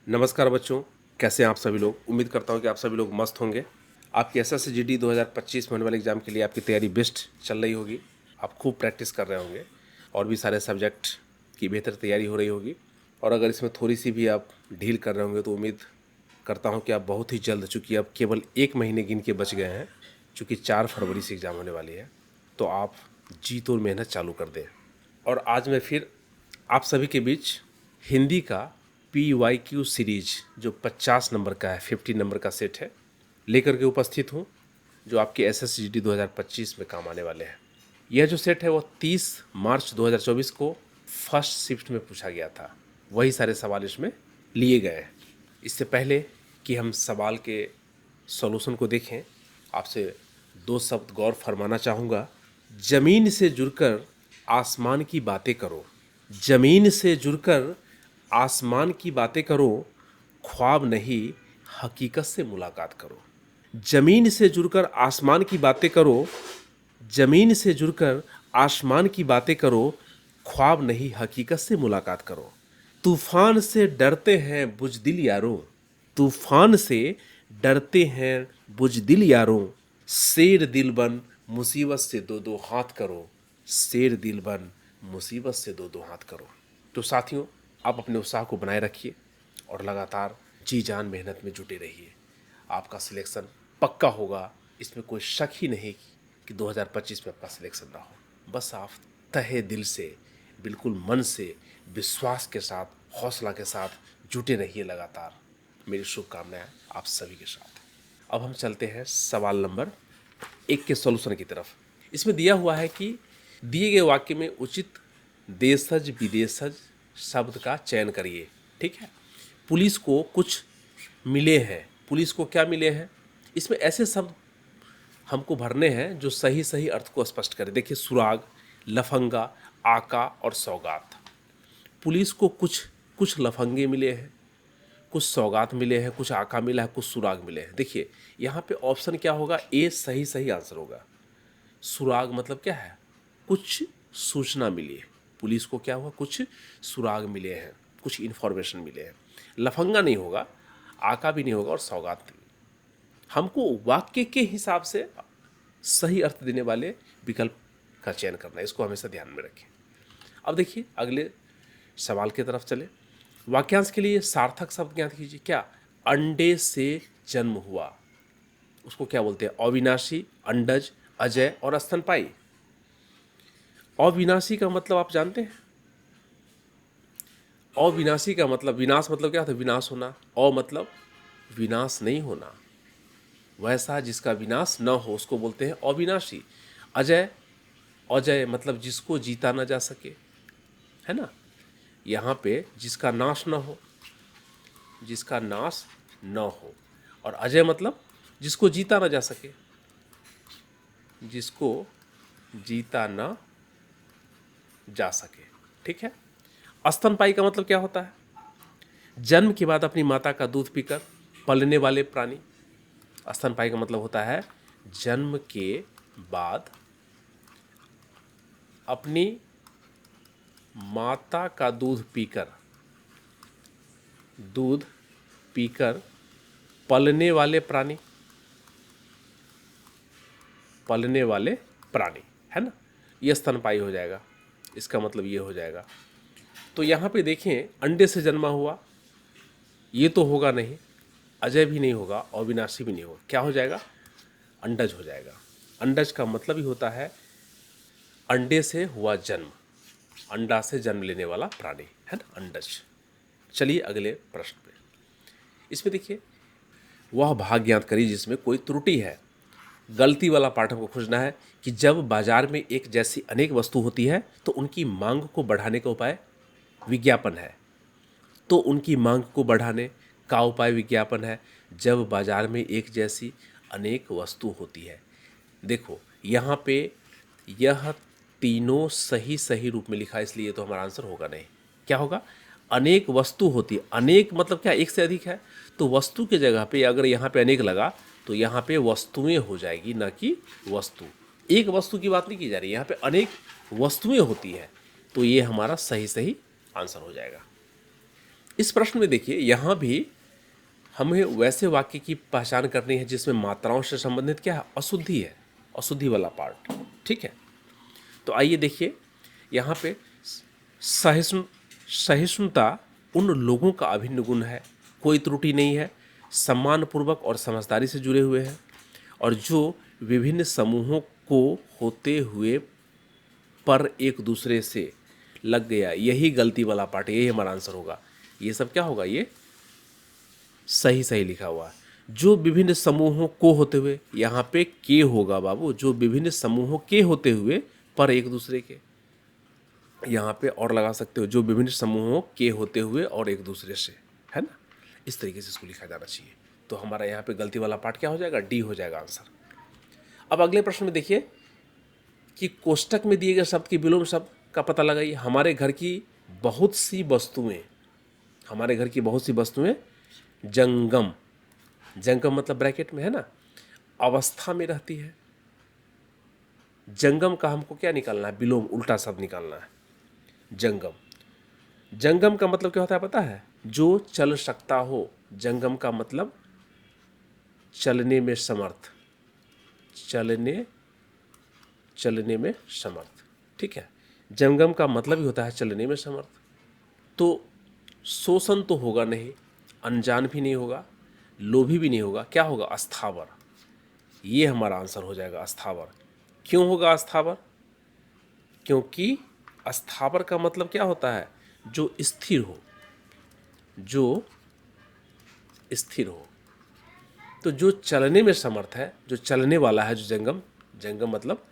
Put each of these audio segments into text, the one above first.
नमस्कार बच्चों, कैसे हैं आप सभी लोग। उम्मीद करता हूं कि आप सभी लोग मस्त होंगे। आपकी SSCGD 2025 में होने वाले एग्ज़ाम के लिए आपकी तैयारी बेस्ट चल रही होगी। आप खूब प्रैक्टिस कर रहे होंगे और भी सारे सब्जेक्ट की बेहतर तैयारी हो रही होगी। और अगर इसमें थोड़ी सी भी आप ढील कर रहे होंगे तो उम्मीद करता हूँ कि आप बहुत ही जल्द, चूँकि अब केवल 1 महीने गिन के बच गए हैं, चूँकि 4 फरवरी से एग्ज़ाम होने वाली है, तो आप जी तोड़ मेहनत चालू कर दें। और आज मैं फिर आप सभी के बीच हिंदी का PYQ सीरीज जो 50 नंबर का है, 50 नंबर का सेट है, लेकर के उपस्थित हूँ, जो आपके SSCGD 2025 में काम आने वाले हैं। यह जो सेट है वो 30 मार्च 2024 को फर्स्ट शिफ्ट में पूछा गया था। वही सारे सवाल इसमें लिए गए हैं। इससे पहले कि हम सवाल के सॉल्यूशन को देखें, आपसे 2 शब्द गौर फरमाना चाहूँगा। ज़मीन से जुड़कर आसमान की बातें करो, ज़मीन से जुड़कर आसमान की बातें करो, ख्वाब नहीं हकीकत से मुलाकात करो। ज़मीन से जुड़कर आसमान की बातें करो, ज़मीन से जुड़कर आसमान की बातें करो, ख्वाब नहीं हकीकत से मुलाकात करो। तूफान से डरते हैं बुजदिल यारों, तूफान से डरते हैं बुजदिल यारों, शेर दिल बन मुसीबत से दो दो हाथ करो, शेर दिल बन मुसीबत से दो दो हाथ करो। तो साथियों, आप अपने उत्साह को बनाए रखिए और लगातार जी जान मेहनत में जुटे रहिए। आपका सिलेक्शन पक्का होगा, इसमें कोई शक ही नहीं कि 2025 में आपका सिलेक्शन ना हो। बस आप तहे दिल से, बिल्कुल मन से, विश्वास के साथ, हौसला के साथ जुटे रहिए लगातार। मेरी शुभकामनाएं आप सभी के साथ। अब हम चलते हैं सवाल नंबर 1 के सॉल्यूशन की तरफ। इसमें दिया हुआ है कि दिए गए वाक्य में उचित देशज विदेशज शब्द का चयन करिए। ठीक है, पुलिस को कुछ मिले हैं। पुलिस को क्या मिले हैं? इसमें ऐसे शब्द हमको भरने हैं जो सही सही अर्थ को स्पष्ट करें। देखिए, सुराग, लफंगा, आका और सौगात। पुलिस को कुछ कुछ लफंगे मिले हैं, कुछ सौगात मिले हैं, कुछ आका मिला है, कुछ सुराग मिले हैं। देखिए यहाँ पे ऑप्शन क्या होगा? ए सही सही आंसर होगा। सुराग मतलब क्या है? कुछ सूचना मिली है। पुलिस को क्या हुआ? कुछ सुराग मिले हैं, कुछ इन्फॉर्मेशन मिले हैं। लफंगा नहीं होगा, आका भी नहीं होगा और सौगात नहीं। हमको वाक्य के हिसाब से सही अर्थ देने वाले विकल्प का चयन करना है, इसको हमेशा ध्यान में रखें। अब देखिए अगले सवाल की तरफ चले। वाक्यांश के लिए सार्थक शब्द ज्ञात कीजिए। क्या? अंडे से जन्म हुआ, उसको क्या बोलते हैं? अविनाशी, अंडज, अजय और स्तनपाई। अविनाशी का मतलब आप जानते हैं? अविनाशी का मतलब, विनाश मतलब क्या होता है? विनाश होना। अ मतलब विनाश नहीं होना, वैसा जिसका विनाश न हो उसको बोलते हैं अविनाशी। अजय, अजय मतलब जिसको जीता न जा सके, है ना। यहाँ पे जिसका नाश न हो, जिसका नाश न हो। और अजय मतलब जिसको जीता न जा सके, जिसको जीता न जा सके। ठीक है। स्तनपाई का मतलब क्या होता है? जन्म के बाद अपनी माता का दूध पीकर पलने वाले प्राणी। स्तनपाई का मतलब होता है जन्म के बाद अपनी माता का दूध पीकर पलने वाले प्राणी, पलने वाले प्राणी, है ना। ये स्तनपाई हो जाएगा, इसका मतलब ये हो जाएगा। तो यहाँ पे देखें, अंडे से जन्मा हुआ ये तो होगा नहीं, अजय भी नहीं होगा, अविनाशी भी नहीं होगा। क्या हो जाएगा? अंडज हो जाएगा। अंडज का मतलब ही होता है अंडे से हुआ जन्म, अंडा से जन्म लेने वाला प्राणी, है ना, अंडज। चलिए अगले प्रश्न पे। इसमें देखिए, वह भाग ज्ञात करिए जिसमें कोई त्रुटि है। गलती वाला पार्ट हमको खोजना है कि जब बाजार में एक जैसी अनेक वस्तु होती है तो उनकी मांग को बढ़ाने का उपाय विज्ञापन है। तो उनकी मांग को बढ़ाने का उपाय विज्ञापन है। जब बाजार में एक जैसी अनेक वस्तु होती है। देखो यहाँ पे यह तीनों सही सही रूप में लिखा है, इसलिए तो हमारा आंसर होगा नहीं। क्या होगा? अनेक वस्तु होती है। अनेक मतलब क्या? एक से अधिक है। तो वस्तु के जगह पे अगर यहाँ पे अनेक लगा तो यहाँ पे वस्तुएं हो जाएगी, ना कि वस्तु। एक वस्तु की बात नहीं की जा रही, यहाँ पे अनेक वस्तुएं होती है। तो ये हमारा सही सही आंसर हो जाएगा। इस प्रश्न में देखिए यहाँ भी हमें वैसे वाक्य की पहचान करनी है जिसमें मात्राओं से संबंधित क्या है, अशुद्धि है, अशुद्धि वाला पार्ट। ठीक है, तो आइए देखिए यहाँ पे सहिष्णु सहिष्णुता उन लोगों का अभिन्न गुण है, कोई त्रुटि नहीं है, सम्मानपूर्वक और समझदारी से जुड़े हुए हैं, और जो विभिन्न समूहों को होते हुए पर एक दूसरे से लग गया, यही गलती वाला पार्ट, यही हमारा आंसर होगा। ये सब क्या होगा, ये सही सही लिखा हुआ है। जो विभिन्न समूहों को होते हुए, यहाँ पे के होगा बाबू, जो विभिन्न समूहों के होते हुए पर एक दूसरे के, यहाँ पे और लगा सकते हो, जो विभिन्न समूहों के होते हुए और एक दूसरे से, है ना। इस तरीके से इसको लिखा जाना चाहिए। तो हमारा यहाँ पे गलती वाला पार्ट क्या हो जाएगा, डी हो जाएगा आंसर। अब अगले प्रश्न में देखिए कि कोष्टक में दिए गए शब्द की विलोम शब्द का पता लगाइए। हमारे घर की बहुत सी वस्तुएं, हमारे घर की बहुत सी वस्तुएं जंगम, जंगम मतलब ब्रैकेट में है ना, अवस्था में रहती है। जंगम का हमको क्या निकालना है, विलोम, उल्टा शब्द निकालना है। जंगम, जंगम का मतलब क्या होता है पता है, जो चल सकता हो। जंगम का मतलब चलने में समर्थ, चलने में समर्थ। ठीक है, जंगम का मतलब ही होता है चलने में समर्थ। तो शोषण तो होगा नहीं, अनजान भी नहीं होगा, लोभी भी नहीं होगा, क्या होगा, अस्थावर। ये हमारा आंसर हो जाएगा, अस्थावर। क्यों होगा अस्थावर, क्योंकि अस्थावर का मतलब क्या होता है, जो स्थिर हो, जो स्थिर हो। तो जो चलने में समर्थ है, जो चलने वाला है, जो जंगम, जंगम मतलब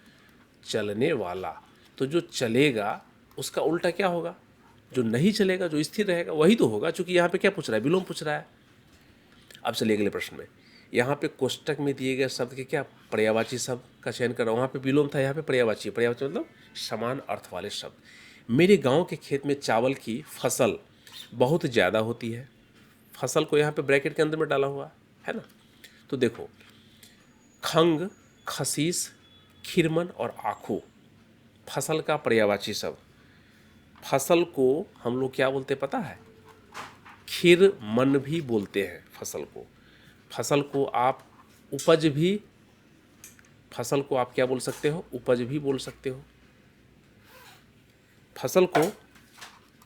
चलने वाला। तो जो चलेगा उसका उल्टा क्या होगा, जो नहीं चलेगा, जो स्थिर रहेगा, वही तो होगा। चूंकि यहाँ पे क्या पूछ रहा है, विलोम पूछ रहा है। अब चलिए अगले प्रश्न में। यहाँ पे कोष्टक में दिए गए शब्द के क्या पर्यायवाची शब्द का चयन कर रहा हूँ। वहाँ पे विलोम था, यहाँ पे पर्यायवाची। पर्यायवाची मतलब समान अर्थ वाले शब्द। मेरे गांव के खेत में चावल की फसल बहुत ज़्यादा होती है। फसल को यहाँ पे ब्रैकेट के अंदर में डाला हुआ है ना। तो देखो, खंग, खसीस, खिरमन और आखू फसल का पर्यायवाची शब्द। फसल को हम लोग क्या बोलते पता है, खिरमन भी बोलते हैं फसल को। फसल को आप उपज भी, फसल को आप क्या बोल सकते हो, उपज भी बोल सकते हो। फसल को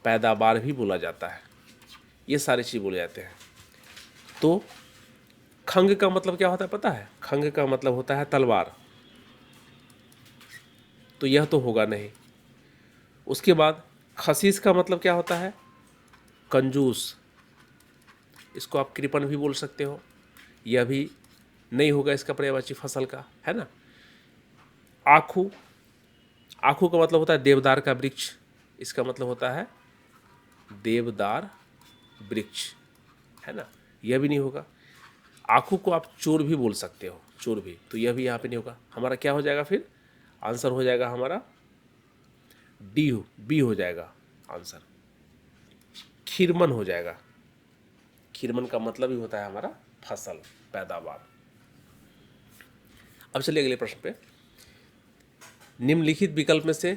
पैदावार भी बोला जाता है। ये सारी चीज़ बोले जाते हैं। तो खंग का मतलब क्या होता है पता है, खंग का मतलब होता है तलवार। तो यह तो होगा नहीं। उसके बाद खसीस का मतलब क्या होता है, कंजूस। इसको आप कृपण भी बोल सकते हो, यह भी नहीं होगा इसका पर्यायवाची फसल का, है ना। आखू, आखू का मतलब होता है देवदार का वृक्ष। इसका मतलब होता है देवदार वृक्ष, है ना। यह भी नहीं होगा। आखू को आप चोर भी बोल सकते हो, चोर भी। तो यह भी यहाँ पे नहीं होगा। हमारा क्या हो जाएगा फिर, आंसर हो जाएगा हमारा डी, बी हो जाएगा आंसर। खिरमन हो जाएगा। खिरमन का मतलब ही होता है हमारा फसल, पैदावार। अब चलिए अगले प्रश्न पे। निम्नलिखित विकल्प में से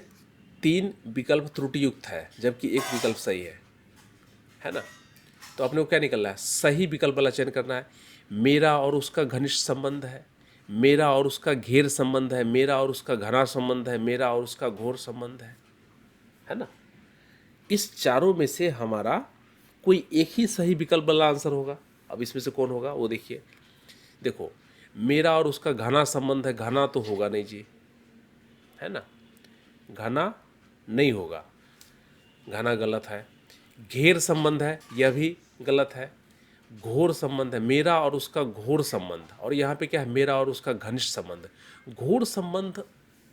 3 विकल्प त्रुटि युक्त है जबकि एक विकल्प सही है ना। तो अपने को क्या निकलना है, सही विकल्प वाला चयन करना है। मेरा और उसका घनिष्ठ संबंध है, मेरा और उसका घेर संबंध है, मेरा और उसका घना संबंध है, मेरा और उसका घोर संबंध है ना। इस चारों में से हमारा कोई एक ही सही विकल्प वाला आंसर होगा। अब इसमें से कौन होगा वो देखिए। देखो, मेरा और उसका घना संबंध है, घना तो होगा नहीं जी, है ना, घना नहीं होगा, घना गलत है। घेर संबंध है, यह भी गलत है। घोर संबंध है, मेरा और उसका घोर संबंध। और यहाँ पे क्या है, मेरा और उसका घनिष्ठ संबंध। घोर संबंध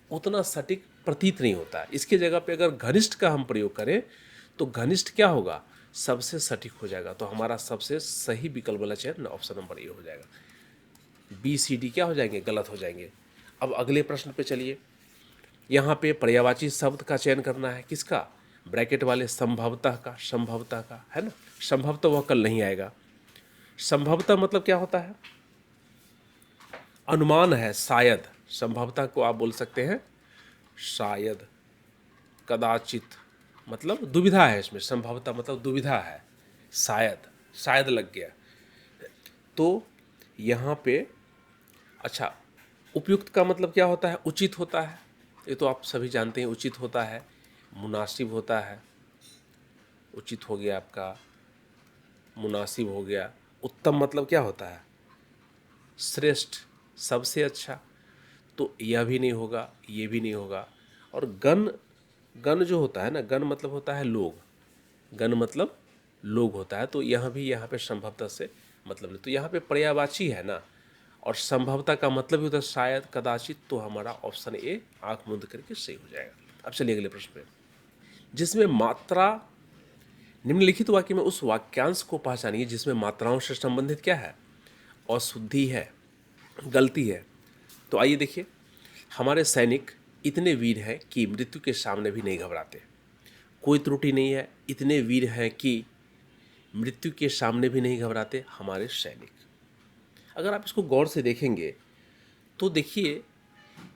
उतना सटीक प्रतीत नहीं होता है। इसके जगह पे अगर घनिष्ठ का हम प्रयोग करें तो घनिष्ठ क्या होगा, सबसे सटीक हो जाएगा। तो हमारा सबसे सही विकल्प वाला चयन ऑप्शन नंबर ए हो जाएगा। बी सी डी क्या हो जाएंगे, गलत हो जाएंगे। अब अगले प्रश्न पे चलिए। यहाँ पे पर्यायवाची शब्द का चयन करना है, किसका, ब्रैकेट वाले संभवतः का, संभवतः का, है ना। संभवतः वह कल नहीं आएगा। संभवतः मतलब क्या होता है, अनुमान है, शायद। संभवतः को आप बोल सकते हैं शायद, कदाचित, मतलब दुविधा है इसमें। संभवतः मतलब दुविधा है, शायद, शायद लग गया। तो यहाँ पे अच्छा, उपयुक्त का मतलब क्या होता है? उचित होता है, ये तो आप सभी जानते हैं। उचित होता है, मुनासिब होता है, उचित हो गया आपका, मुनासिब हो गया। उत्तम मतलब क्या होता है? श्रेष्ठ, सबसे अच्छा। तो यह भी नहीं होगा, ये भी नहीं होगा। और गण, गण जो होता है ना, गण मतलब होता है लोग, गण मतलब लोग होता है। तो यहाँ भी, यहाँ पे संभवतः से मतलब नहीं। तो यहाँ पे पर्यायवाची है ना, और संभवतः का मतलब भी होता है शायद, कदाचित। तो हमारा ऑप्शन ए आंख मूंद करके सही हो जाएगा। अब चलिए अगले प्रश्न पे। जिसमें मात्रा, निम्नलिखित वाक्य में उस वाक्यांश को पहचानिए जिसमें मात्राओं से संबंधित क्या है? अशुद्धि है, गलती है। तो आइए देखिए, हमारे सैनिक इतने वीर हैं कि मृत्यु के सामने भी नहीं घबराते। कोई त्रुटि नहीं है, इतने वीर हैं कि मृत्यु के सामने भी नहीं घबराते हमारे सैनिक। अगर आप इसको गौर से देखेंगे तो देखिए,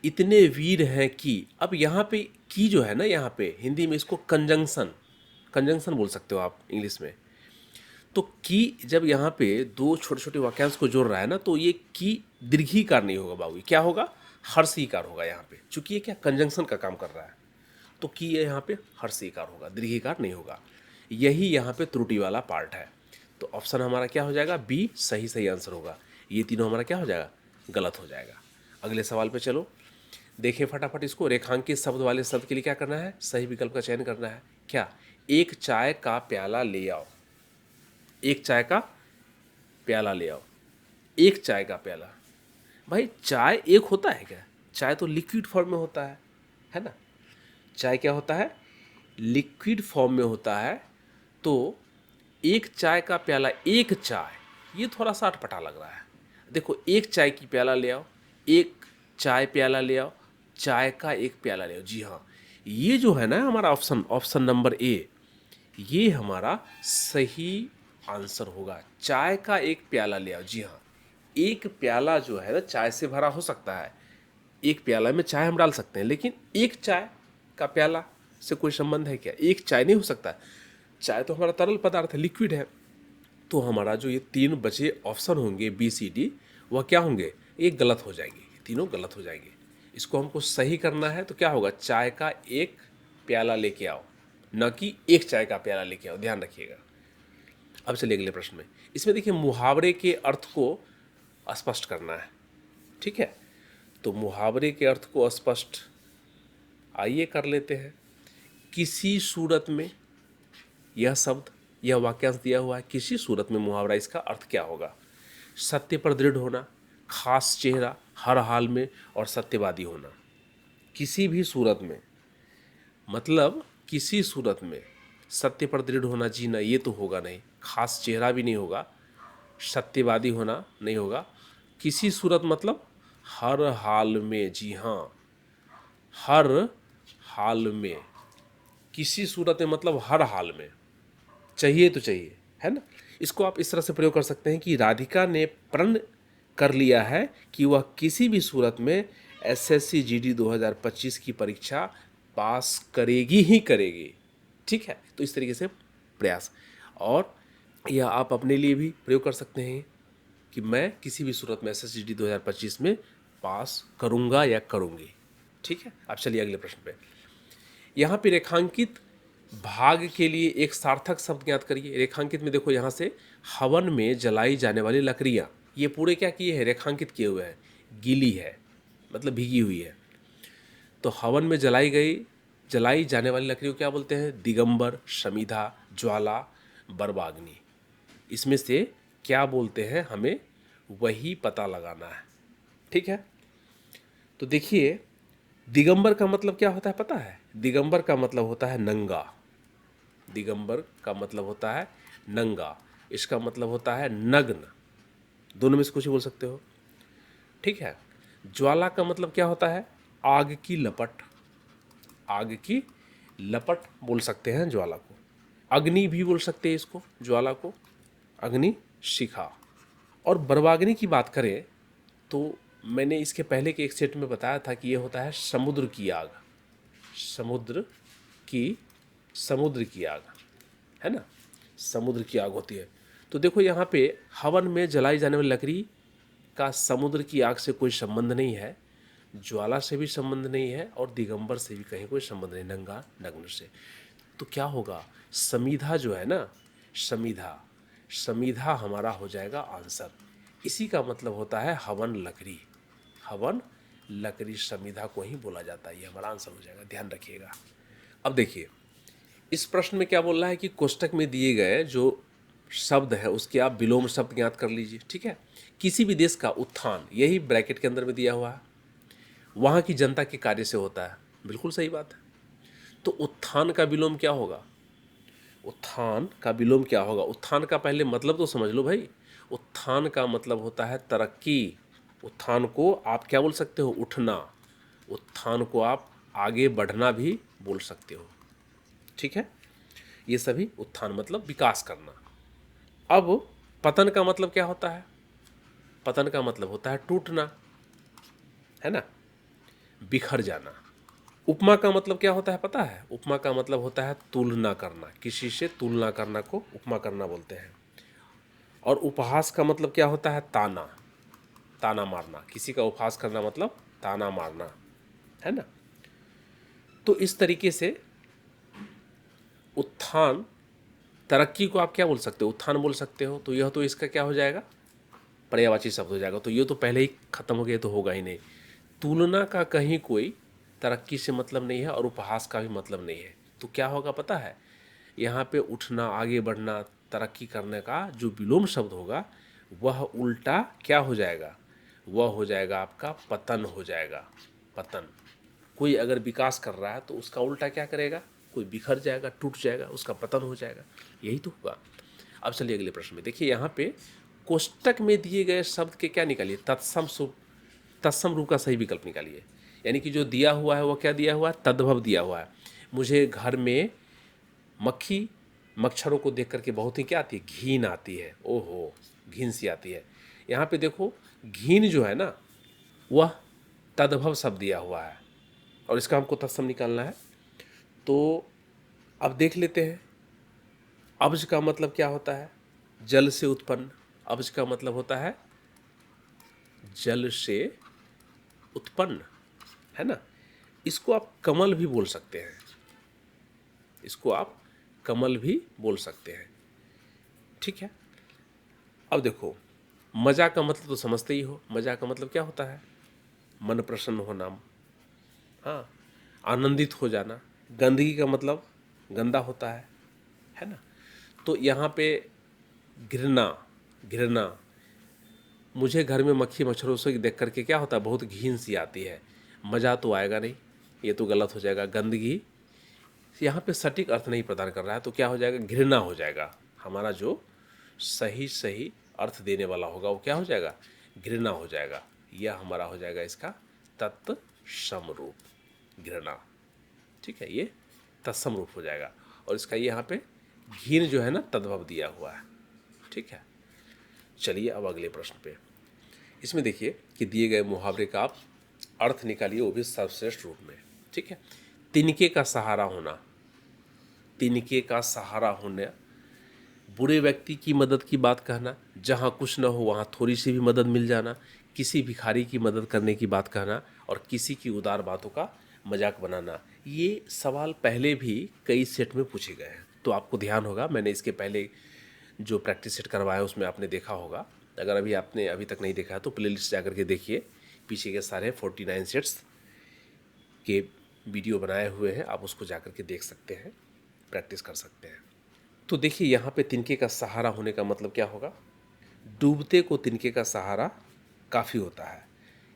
इतने वीर हैं कि, अब यहाँ पे की जो है ना, यहाँ पे हिंदी में इसको कंजंक्शन, कंजंक्शन बोल सकते हो आप इंग्लिश में। तो की जब यहाँ पे दो छोटे छोटे वाक्यांश को जोड़ रहा है ना, तो ये की दीर्घीकार नहीं होगा बाबू, क्या होगा? हर्षीकार होगा यहाँ पे, चूंकि ये क्या कंजंक्शन का काम कर रहा है। तो की ये यहाँ पे हर्षीकार होगा, दीर्घीकार नहीं होगा। यही यहाँ पे त्रुटि वाला पार्ट है। तो ऑप्शन हमारा क्या हो जाएगा? बी सही सही आंसर होगा। ये तीनों हमारा क्या हो जाएगा? गलत हो जाएगा। अगले सवाल पे चलो, देखें फटाफट इसको। रेखांकित शब्द वाले शब्द के लिए क्या करना है? सही विकल्प का चयन करना है। क्या? एक चाय का प्याला ले आओ, एक चाय का प्याला ले आओ, एक चाय का प्याला। भाई चाय एक होता है क्या? चाय तो लिक्विड फॉर्म में होता है ना। चाय क्या होता है? लिक्विड फॉर्म में होता है। तो एक चाय का प्याला, एक चाय, ये थोड़ा सा अटपटा लग रहा है। देखो, एक चाय की प्याला ले आओ, एक चाय प्याला ले आओ, चाय का एक प्याला ले आओ। जी हाँ, ये जो है ना हमारा ऑप्शन, ऑप्शन नंबर ए, ये हमारा सही आंसर होगा। चाय का एक प्याला ले आओ। जी हाँ, एक प्याला जो है ना चाय से भरा हो सकता है, एक प्याला में चाय हम डाल सकते हैं, लेकिन एक चाय का प्याला से कोई संबंध है क्या? एक चाय नहीं हो सकता। चाय तो हमारा तरल पदार्थ है, लिक्विड है। तो हमारा जो ये तीन बचे ऑप्शन होंगे बी सी डी, वह क्या होंगे? ये गलत हो जाएंगे, तीनों गलत हो जाएंगे। इसको हमको सही करना है तो क्या होगा? चाय का एक प्याला लेके आओ, न कि एक चाय का प्याला लेके आओ, ध्यान रखिएगा। अब चलिए अगले प्रश्न में। इसमें देखिए, मुहावरे के अर्थ को स्पष्ट करना है, ठीक है। तो मुहावरे के अर्थ को स्पष्ट आइए कर लेते हैं। किसी सूरत में, यह शब्द, यह वाक्यांश दिया हुआ है, किसी सूरत में मुहावरा, इसका अर्थ क्या होगा? सत्य पर दृढ़ होना, खास चेहरा, हर हाल में, और सत्यवादी होना। किसी भी सूरत में, मतलब किसी सूरत में सत्य पर दृढ़ होना, जीना, ये तो होगा नहीं। खास चेहरा भी नहीं होगा, सत्यवादी होना नहीं होगा। किसी सूरत मतलब हर हाल में। जी हाँ, हर हाल में। किसी सूरत में मतलब हर हाल में, चाहिए तो चाहिए, है ना। इसको आप इस तरह से प्रयोग कर सकते हैं कि राधिका ने प्रण कर लिया है कि वह किसी भी सूरत में एसएससी जीडी 2025 की परीक्षा पास करेगी ही करेगी, ठीक है। तो इस तरीके से प्रयास, और यह आप अपने लिए भी प्रयोग कर सकते हैं कि मैं किसी भी सूरत में एसएससी जीडी 2025 में पास करूंगा या करूंगी, ठीक है। अब चलिए अगले प्रश्न पे। यहाँ पे रेखांकित भाग के लिए एक सार्थक शब्द ज्ञात करिए। रेखांकित में देखो, यहाँ से हवन में जलाई जाने वाली लकड़ियाँ, ये पूरे क्या किए हैं? रेखांकित किए हुए हैं। गीली है मतलब भीगी हुई है। तो हवन में जलाई जाने वाली लकड़ियों क्या बोलते हैं? दिगंबर, समिधा, ज्वाला, बरबाग्नि। इसमें से क्या बोलते हैं, हमें वही पता लगाना है, ठीक है। तो देखिए, दिगंबर का मतलब क्या होता है पता है? दिगंबर का मतलब होता है नंगा। दिगंबर का मतलब होता है नंगा, इसका मतलब होता है नग्न। दोनों में से कुछ ही बोल सकते हो, ठीक है। ज्वाला का मतलब क्या होता है? आग की लपट। आग की लपट बोल सकते हैं ज्वाला को। अग्नि भी बोल सकते हैं इसको, ज्वाला को, अग्नि शिखा। और बरवाग्नि की बात करें तो मैंने इसके पहले के एक सेट में बताया था कि ये होता है समुद्र की आग। समुद्र की आग, है ना। समुद्र की आग होती है। तो देखो यहाँ पे हवन में जलाई जाने वाली लकड़ी का समुद्र की आग से कोई संबंध नहीं है, ज्वाला से भी संबंध नहीं है, और दिगंबर से भी कहीं कोई संबंध नहीं, नंगा नग्न से। तो क्या होगा, समीधा जो है ना, समीधा, समीधा हमारा हो जाएगा आंसर। इसी का मतलब होता है हवन लकड़ी, हवन लकड़ी समीधा को ही बोला जाता है। ये हमारा आंसर हो जाएगा, ध्यान रखिएगा। अब देखिए इस प्रश्न में क्या बोल रहा है कि कोष्टक में दिए गए जो शब्द है उसके आप विलोम शब्द ज्ञात कर लीजिए। ठीक है, किसी भी देश का उत्थान, यही ब्रैकेट के अंदर में दिया हुआ है, वहाँ की जनता के कार्य से होता है। बिल्कुल सही बात है। तो उत्थान का विलोम क्या होगा, उत्थान का विलोम क्या होगा? उत्थान का पहले मतलब तो समझ लो भाई। उत्थान का मतलब होता है तरक्की। उत्थान को आप क्या बोल सकते हो, उठना। उत्थान को आप आगे बढ़ना भी बोल सकते हो। ठीक है, ये सभी उत्थान मतलब विकास करना। अब पतन का मतलब क्या होता है? पतन का मतलब होता है टूटना, है ना, बिखर जाना। उपमा का मतलब क्या होता है पता है? उपमा का मतलब होता है तुलना करना, किसी से तुलना करना को उपमा करना बोलते हैं। और उपहास का मतलब क्या होता है? ताना, ताना मारना। किसी का उपहास करना मतलब ताना मारना, है ना। तो इस तरीके से उत्थान, तरक्की को आप क्या बोल सकते हो? उत्थान बोल सकते हो। तो यह तो इसका क्या हो जाएगा, पर्यायवाची शब्द हो जाएगा। तो ये तो पहले ही खत्म हो गया, तो होगा ही नहीं। तुलना का कहीं कोई तरक्की से मतलब नहीं है और उपहास का भी मतलब नहीं है। तो क्या होगा पता है, यहाँ पे उठना, आगे बढ़ना, तरक्की करने का जो विलोम शब्द होगा वह उल्टा क्या हो जाएगा, वह हो जाएगा आपका पतन हो जाएगा। पतन, कोई अगर विकास कर रहा है तो उसका उल्टा क्या करेगा, कोई बिखर जाएगा, टूट जाएगा, उसका पतन हो जाएगा। यही तो होगा। अब चलिए अगले प्रश्न में देखिए, यहाँ पे कोष्टक में दिए गए शब्द के क्या निकालिए, तत्सम रूप का सही विकल्प निकालिए। यानी कि जो दिया हुआ है वो क्या दिया हुआ है, तद्भव दिया हुआ है। मुझे घर में मक्खी मच्छरों को देख करके बहुत ही क्या आती है, घिन आती है। ओहो, घिन सी आती है। यहाँ पे देखो घिन जो है ना वह तद्भव शब्द दिया हुआ है और इसका हमको तत्सम निकालना है। तो अब देख लेते हैं, अब्ज का मतलब क्या होता है, जल से उत्पन्न। अब्ज का मतलब होता है जल से उत्पन्न, है ना। इसको आप कमल भी बोल सकते हैं, इसको आप कमल भी बोल सकते हैं। ठीक है, अब देखो मजा का मतलब तो समझते ही हो। मजा का मतलब क्या होता है, मन प्रसन्न होना, हाँ, आनंदित हो जाना। गंदगी का मतलब गंदा होता है ना। तो यहाँ पे घृणा, घृणा, मुझे घर में मक्खी मच्छरों से देख करके क्या होता है, बहुत घिन सी आती है। मज़ा तो आएगा नहीं, ये तो गलत हो जाएगा। गंदगी यहाँ पे सटीक अर्थ नहीं प्रदान कर रहा है, तो क्या हो जाएगा, घृणा हो जाएगा। हमारा जो सही सही अर्थ देने वाला होगा वो क्या हो जाएगा, घृणा हो जाएगा। यह हमारा हो जाएगा इसका तत्सम रूप, घृणा। ठीक है, ये तत्सम रूप हो जाएगा। और इसका ये यहाँ पे घिन जो है ना तद्भव दिया हुआ है। ठीक है, चलिए अब अगले प्रश्न पे। इसमें देखिए कि दिए गए मुहावरे का आप अर्थ निकालिए, वो भी सर्वश्रेष्ठ रूप में। ठीक है, तिनके का सहारा होना, तिनके का सहारा होना, बुरे व्यक्ति की मदद की बात कहना, जहाँ कुछ न हो वहाँ थोड़ी सी भी मदद मिल जाना, किसी भिखारी की मदद करने की बात कहना और किसी की उदार बातों का मजाक बनाना। ये सवाल पहले भी कई सेट में पूछे गए हैं, तो आपको ध्यान होगा, मैंने इसके पहले जो प्रैक्टिस सेट करवाया उसमें आपने देखा होगा। अगर आपने अभी तक नहीं देखा है तो प्लेलिस्ट जा करके देखिए, पीछे के सारे 49 सेट्स के वीडियो बनाए हुए हैं, आप उसको जा करके देख सकते हैं, प्रैक्टिस कर सकते हैं। तो देखिए यहाँ पे तिनके का सहारा होने का मतलब क्या होगा, डूबते को तिनके का सहारा काफ़ी होता है।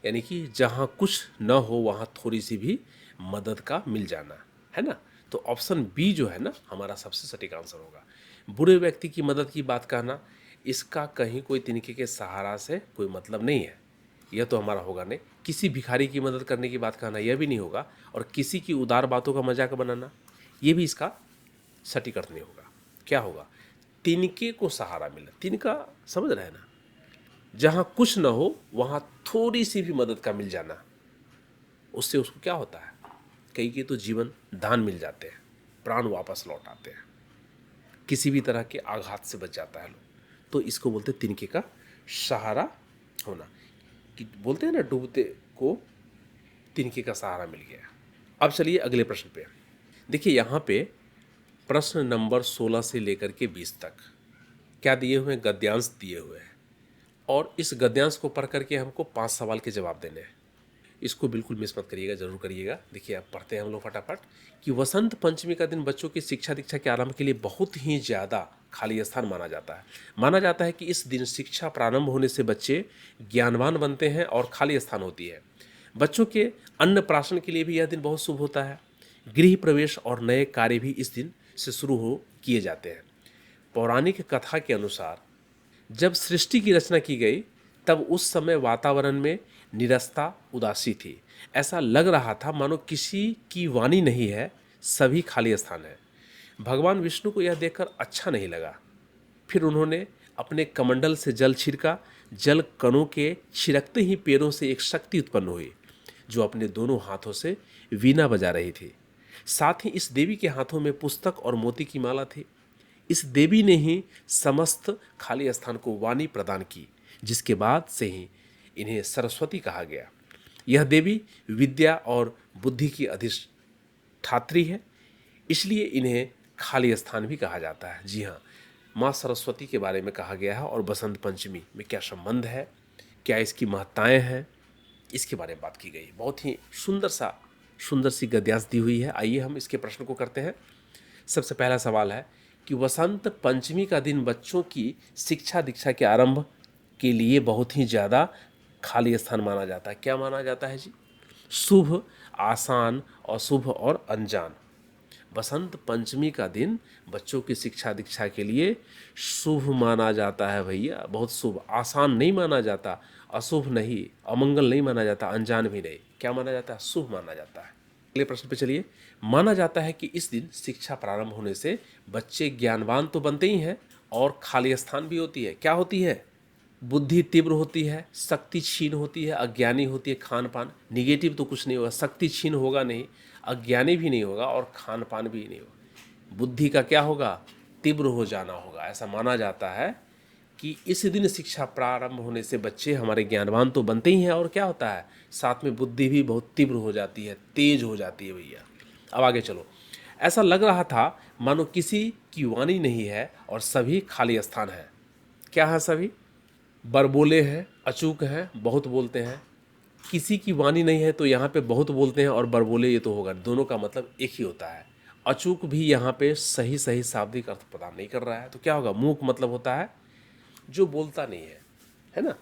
यानी कि जहाँ कुछ न हो वहाँ थोड़ी सी भी मदद का मिल जाना, है ना। तो ऑप्शन बी जो है ना हमारा सबसे सटीक आंसर होगा। बुरे व्यक्ति की मदद की बात कहना, इसका कहीं कोई तिनके के सहारा से कोई मतलब नहीं है, यह तो हमारा होगा नहीं। किसी भिखारी की मदद करने की बात कहना, यह भी नहीं होगा। और किसी की उदार बातों का मजाक बनाना, ये भी इसका सटीक अर्थ नहीं होगा। क्या होगा, तिनके को सहारा मिला। तिनका समझ रहे हैं ना, जहाँ कुछ न हो वहाँ थोड़ी सी भी मदद का मिल जाना, उससे उसको क्या होता है, कई के तो जीवन दान मिल जाते हैं, प्राण वापस लौट आते हैं। किसी भी तरह के आघात से बच जाता है लोग। तो इसको बोलते हैं तिनके का सहारा होना, कि बोलते हैं ना डूबते को तिनके का सहारा मिल गया। अब चलिए अगले प्रश्न पे। देखिए यहाँ पे प्रश्न नंबर 16 से लेकर के 20 तक क्या दिए हुए हैं, गद्यांश दिए हुए हैं, और इस गद्यांश को पढ़ करके हमको 5 सवाल के जवाब देने हैं। इसको बिल्कुल मिस मत करिएगा, जरूर करिएगा। देखिए आप पढ़ते हैं हम लोग फटाफट कि वसंत पंचमी का दिन बच्चों की शिक्षा दीक्षा के आरंभ के लिए बहुत ही ज़्यादा खाली स्थान माना जाता है। माना जाता है कि इस दिन शिक्षा प्रारंभ होने से बच्चे ज्ञानवान बनते हैं और खाली स्थान होती है। बच्चों के अन्नप्राशन के लिए भी यह दिन बहुत शुभ होता है। गृह प्रवेश और नए कार्य भी इस दिन से शुरू हो किए जाते हैं। पौराणिक कथा के अनुसार जब सृष्टि की रचना की गई तब उस समय वातावरण में नीरसता उदासी थी। ऐसा लग रहा था मानो किसी की वाणी नहीं है, सभी खाली स्थान है। भगवान विष्णु को यह देखकर अच्छा नहीं लगा। फिर उन्होंने अपने कमंडल से जल छिड़का। जल कणों के छिड़कते ही पैरों से एक शक्ति उत्पन्न हुई जो अपने दोनों हाथों से वीणा बजा रही थी। साथ ही इस देवी के हाथों में पुस्तक और मोती की माला थी। इस देवी ने ही समस्त खाली स्थान को वाणी प्रदान की, जिसके बाद से ही इन्हें सरस्वती कहा गया। यह देवी विद्या और बुद्धि की अधिष्ठात्री है, इसलिए इन्हें खाली स्थान भी कहा जाता है। जी हाँ, माँ सरस्वती के बारे में कहा गया है और बसंत पंचमी में क्या संबंध है, क्या इसकी महत्ताएं हैं, इसके बारे में बात की गई। बहुत ही सुंदर सी गद्यांश दी हुई है। आइए हम इसके प्रश्न को करते हैं। सबसे पहला सवाल है कि वसंत पंचमी का दिन बच्चों की शिक्षा दीक्षा के आरंभ के लिए बहुत ही ज़्यादा खाली स्थान माना जाता है। क्या माना जाता है जी? शुभ, आसान, अशुभ और अनजान। बसंत पंचमी का दिन बच्चों की शिक्षा दीक्षा के लिए शुभ माना जाता है भैया, बहुत शुभ। आसान नहीं माना जाता, अशुभ नहीं, अमंगल नहीं माना जाता, अनजान भी नहीं। क्या माना जाता है? शुभ माना जाता है। अगले प्रश्न पे चलिए। माना जाता है कि इस दिन शिक्षा प्रारंभ होने से बच्चे ज्ञानवान तो बनते ही हैं और खाली स्थान भी होती है। क्या होती है? बुद्धि तीव्र होती है, शक्ति क्षीण होती है, अज्ञानी होती है। खान पान निगेटिव तो कुछ नहीं होगा, शक्ति क्षीण होगा नहीं, अज्ञानी भी नहीं होगा और खान पान भी नहीं होगा। बुद्धि का क्या होगा? तीव्र हो जाना होगा। ऐसा माना जाता है कि इस दिन शिक्षा प्रारंभ होने से बच्चे हमारे ज्ञानवान तो बनते ही हैं और क्या होता है, साथ में बुद्धि भी बहुत तीव्र हो जाती है, तेज हो जाती है भैया। अब आगे चलो। ऐसा लग रहा था मानो किसी की वाणी नहीं है और सभी खाली स्थान है। क्या है सभी? बरबोले हैं, अचूक हैं, बहुत बोलते हैं। किसी की वाणी नहीं है तो यहाँ पे बहुत बोलते हैं और बरबोले, ये तो होगा, दोनों का मतलब एक ही होता है। अचूक भी यहाँ पे सही शाब्दिक अर्थ प्रदान नहीं कर रहा है। तो क्या होगा? मूक मतलब होता है जो बोलता नहीं है ना,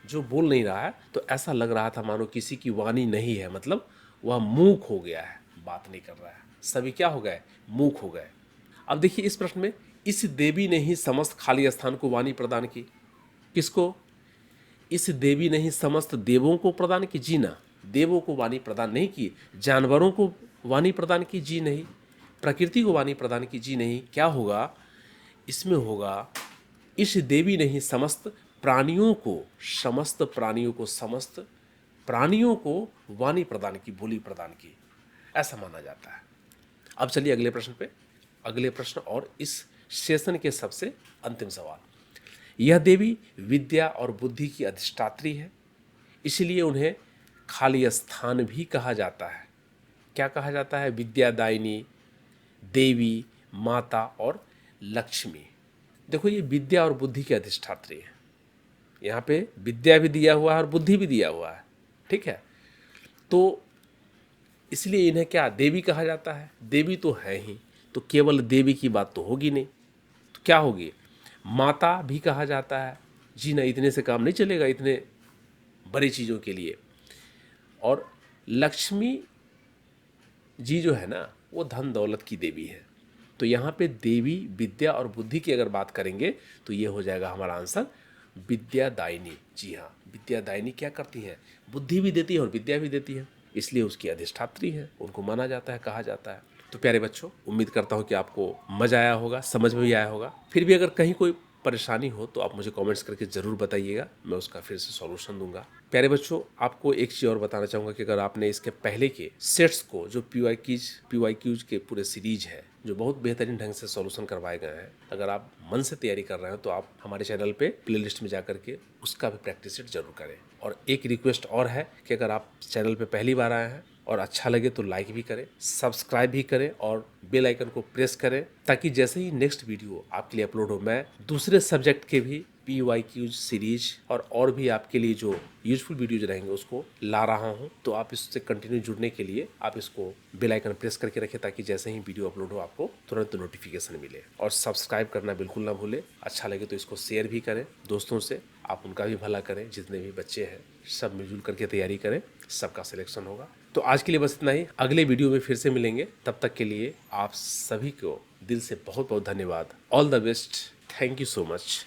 जो बोल नहीं रहा है। तो ऐसा लग रहा था मानो किसी की वाणी नहीं है, मतलब वह मूक हो गया है, बात नहीं कर रहा है। सभी क्या हो गए? मूक हो गए। अब देखिए इस प्रश्न में, इस देवी ने ही समस्त खाली स्थान को वाणी प्रदान की। किसको? इस देवी ने ही समस्त देवों को प्रदान की। जी ना, देवों को वाणी प्रदान नहीं की। जानवरों को वाणी प्रदान की? जी नहीं। प्रकृति को वाणी प्रदान की? जी नहीं। क्या होगा इसमें? होगा इस देवी ने ही समस्त प्राणियों को वाणी प्रदान की, बोली प्रदान की, ऐसा माना जाता है। अब चलिए अगले प्रश्न पे। अगले प्रश्न और इस सेशन के सबसे अंतिम सवाल। यह देवी विद्या और बुद्धि की अधिष्ठात्री है, इसलिए उन्हें खाली स्थान भी कहा जाता है। क्या कहा जाता है? विद्यादायिनी देवी, माता और लक्ष्मी। देखो ये विद्या और बुद्धि की अधिष्ठात्री है। यहाँ पे विद्या भी दिया हुआ है और बुद्धि भी दिया हुआ है, ठीक है। तो इसलिए इन्हें क्या देवी कहा जाता है? देवी तो है ही, तो केवल देवी की बात तो होगी नहीं, तो क्या होगी? माता भी कहा जाता है। जी ना, इतने से काम नहीं चलेगा, इतने बड़ी चीज़ों के लिए। और लक्ष्मी जी जो है ना, वो धन दौलत की देवी है। तो यहाँ पे देवी विद्या और बुद्धि की अगर बात करेंगे तो ये हो जाएगा हमारा आंसर विद्यादायिनी। जी हाँ, विद्यादायिनी क्या करती है? बुद्धि भी देती है और विद्या भी देती है, इसलिए उसकी अधिष्ठात्री है, उनको माना जाता है, कहा जाता है। तो प्यारे बच्चों, उम्मीद करता हूँ कि आपको मज़ा आया होगा, समझ में भी आया होगा। फिर भी अगर कहीं कोई परेशानी हो तो आप मुझे कमेंट्स करके ज़रूर बताइएगा, मैं उसका फिर से सॉल्यूशन दूंगा। प्यारे बच्चों, आपको एक चीज़ और बताना चाहूँगा कि अगर आपने इसके पहले के सेट्स को, जो PYQs के पूरे सीरीज है, जो बहुत बेहतरीन ढंग से सॉल्यूशन करवाए गए हैं, अगर आप मन से तैयारी कर रहे हैं तो आप हमारे चैनल पे प्लेलिस्ट में जा करके उसका भी प्रैक्टिस सेट जरूर करें। और एक रिक्वेस्ट और है कि अगर आप चैनल पे पहली बार आए हैं और अच्छा लगे तो लाइक भी करें, सब्सक्राइब भी करें और बेल आइकन को प्रेस करें, ताकि जैसे ही नेक्स्ट वीडियो आपके लिए अपलोड हो, मैं दूसरे सब्जेक्ट के भी PYQs सीरीज और भी आपके लिए जो यूजफुल वीडियोज रहेंगे उसको ला रहा हूं। तो आप इससे कंटिन्यू जुड़ने के लिए आप इसको बेल आइकन प्रेस करके रखें, ताकि जैसे ही वीडियो अपलोड हो आपको तुरंत नोटिफिकेशन मिले। और सब्सक्राइब करना बिल्कुल ना भूलें। अच्छा लगे तो इसको शेयर भी करें दोस्तों से, आप उनका भी भला करें। जितने भी बच्चे हैं सब मिलजुल करके तैयारी करें, सबका सिलेक्शन होगा। तो आज के लिए बस इतना ही, अगले वीडियो में फिर से मिलेंगे। तब तक के लिए आप सभी को दिल से बहुत बहुत धन्यवाद। All the best, thank you so much.